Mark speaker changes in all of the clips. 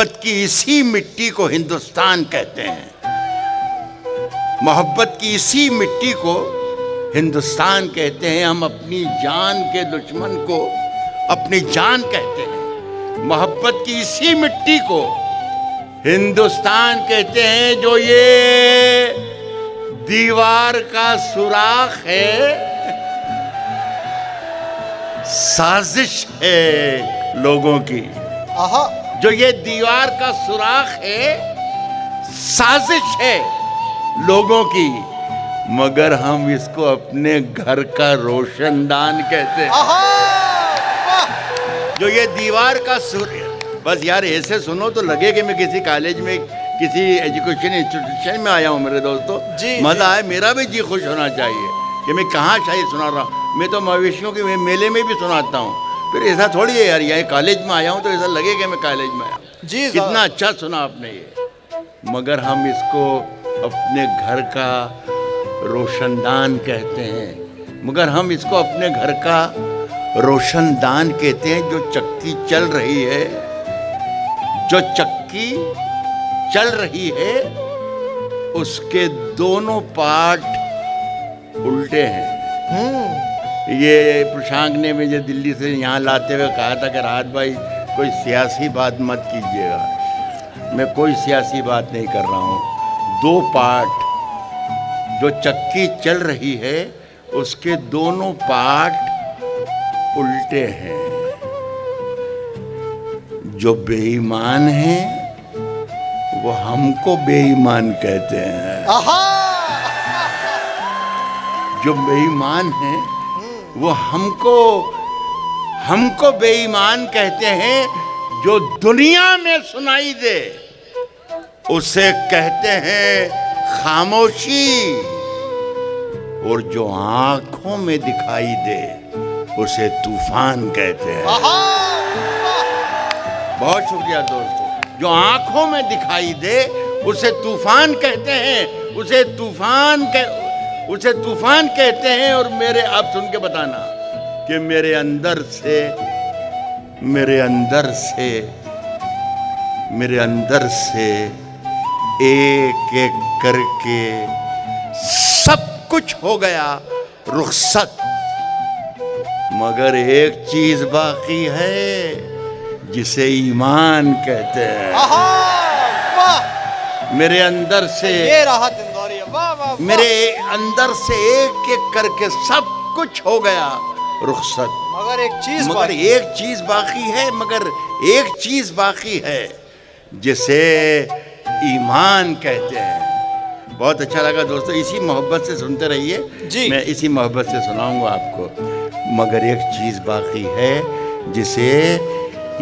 Speaker 1: मोहब्बत की इसी मिट्टी को हिंदुस्तान कहते हैं। मोहब्बत की इसी मिट्टी को हिंदुस्तान कहते हैं। हम अपनी जान के दुश्मन को अपनी जान कहते हैं। मोहब्बत की इसी मिट्टी को हिंदुस्तान कहते हैं। जो ये दीवार का सुराख है, साजिश है लोगों की। जो ये दीवार का सुराख है, साजिश है लोगों की, मगर हम इसको अपने घर का रोशनदान कहते हैं। जो ये दीवार का बस यार ऐसे सुनो तो लगे कि मैं किसी कॉलेज में, किसी एजुकेशन इंस्टीट्यूशन में आया हूँ मेरे दोस्तों। मजा आए, मेरा भी जी खुश होना चाहिए कि मैं कहाँ शायद सुना रहा हूँ। मैं तो मवेशियों के मेले में भी सुनाता हूँ, फिर ऐसा थोड़ी है यार, यहाँ कॉलेज में आया हूँ तो ऐसा लगे कि मैं कॉलेज में आया हूँ। जी कितना अच्छा सुना आपने ये। मगर हम इसको अपने घर का रोशनदान कहते हैं। मगर हम इसको अपने घर का रोशनदान कहते हैं। जो चक्की चल रही है, जो चक्की चल रही है, उसके दोनों पार्ट उल्टे हैं। ये प्रशांक ने मुझे दिल्ली से यहाँ लाते हुए कहा था कि राहत भाई कोई सियासी बात मत कीजिएगा। मैं कोई सियासी बात नहीं कर रहा हूँ। दो पार्ट, जो चक्की चल रही है उसके दोनों पार्ट उल्टे हैं। जो बेईमान हैं वो हमको बेईमान कहते हैं। जो बेईमान हैं वो हमको बेईमान कहते हैं। जो दुनिया में सुनाई दे उसे कहते हैं खामोशी, और जो आंखों में दिखाई दे उसे तूफान कहते हैं। बहुत शुक्रिया दोस्तों। जो आंखों में दिखाई दे उसे तूफान कहते हैं। उसे तूफान कहते हैं। और मेरे, आप सुन के बताना कि मेरे अंदर से एक एक करके सब कुछ हो गया रुखसत, मगर एक चीज बाकी है जिसे ईमान कहते हैं। मेरे अंदर से, ये राहत इंदौरी, मेरे अंदर से एक एक करके सब कुछ हो गया रुखसत, मगर एक चीज बाकी है जिसे ईमान कहते हैं। बहुत अच्छा लगा दोस्तों। इसी मोहब्बत से सुनते रहिए। मैं इसी मोहब्बत से सुनाऊंगा आपको। मगर एक चीज बाकी है जिसे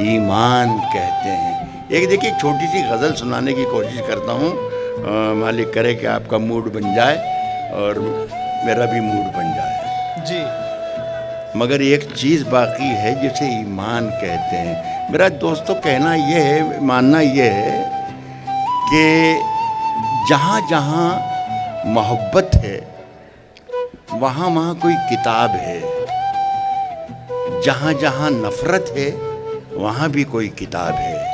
Speaker 1: ईमान कहते हैं। एक देखिए छोटी सी गज़ल सुनाने की कोशिश करता हूँ। मालिक करे कि आपका मूड बन जाए और मेरा भी मूड बन जाए जी। मगर एक चीज़ बाकी है जिसे ईमान कहते हैं। मेरा दोस्तों कहना ये है, मानना ये है कि जहाँ जहाँ मोहब्बत है वहाँ वहाँ कोई किताब है। जहाँ जहाँ नफ़रत है वहाँ भी कोई किताब है।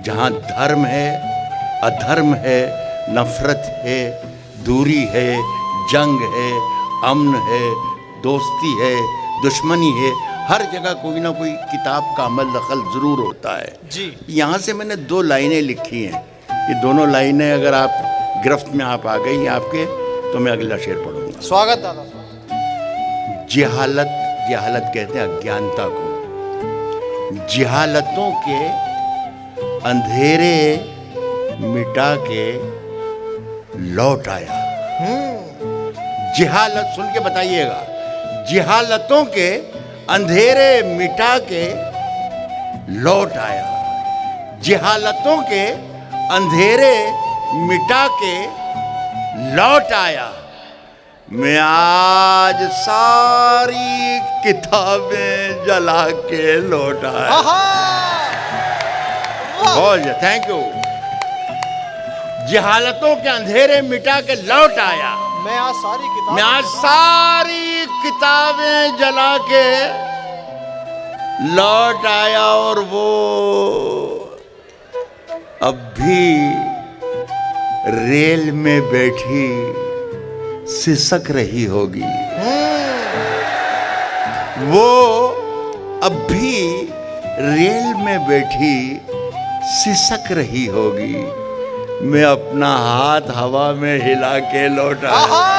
Speaker 1: जहाँ धर्म है, अधर्म है, नफ़रत है, दूरी है, जंग है, अमन है, दोस्ती है, दुश्मनी है, हर जगह कोई ना कोई किताब का अमल दखल ज़रूर होता है जी। यहाँ से मैंने दो लाइनें लिखी हैं। ये दोनों लाइनें अगर आप गिरफ्त में आप आ गई आपके, तो मैं अगला शेर पढ़ूंगा।
Speaker 2: स्वागत दादा।
Speaker 1: जहालत कहते हैं अज्ञानता को। जहालतों के अंधेरे मिटा के लौट आया। जहालत, सुन के बताइएगा। जहालतों के अंधेरे मिटा के लौट आया। जहालतों के अंधेरे मिटा के लौट आया। मैं आज सारी किताबें जला के लौट आया। बहुत थैंक यू। जहालतों के अंधेरे मिटा के लौट आया।
Speaker 2: मैं आज
Speaker 1: सारी किताबें जला के लौट आया। और वो अब भी रेल में बैठी सिसक रही होगी। वो अब भी रेल में बैठी सिसक रही होगी। मैं अपना हाथ हवा में हिला के लौटा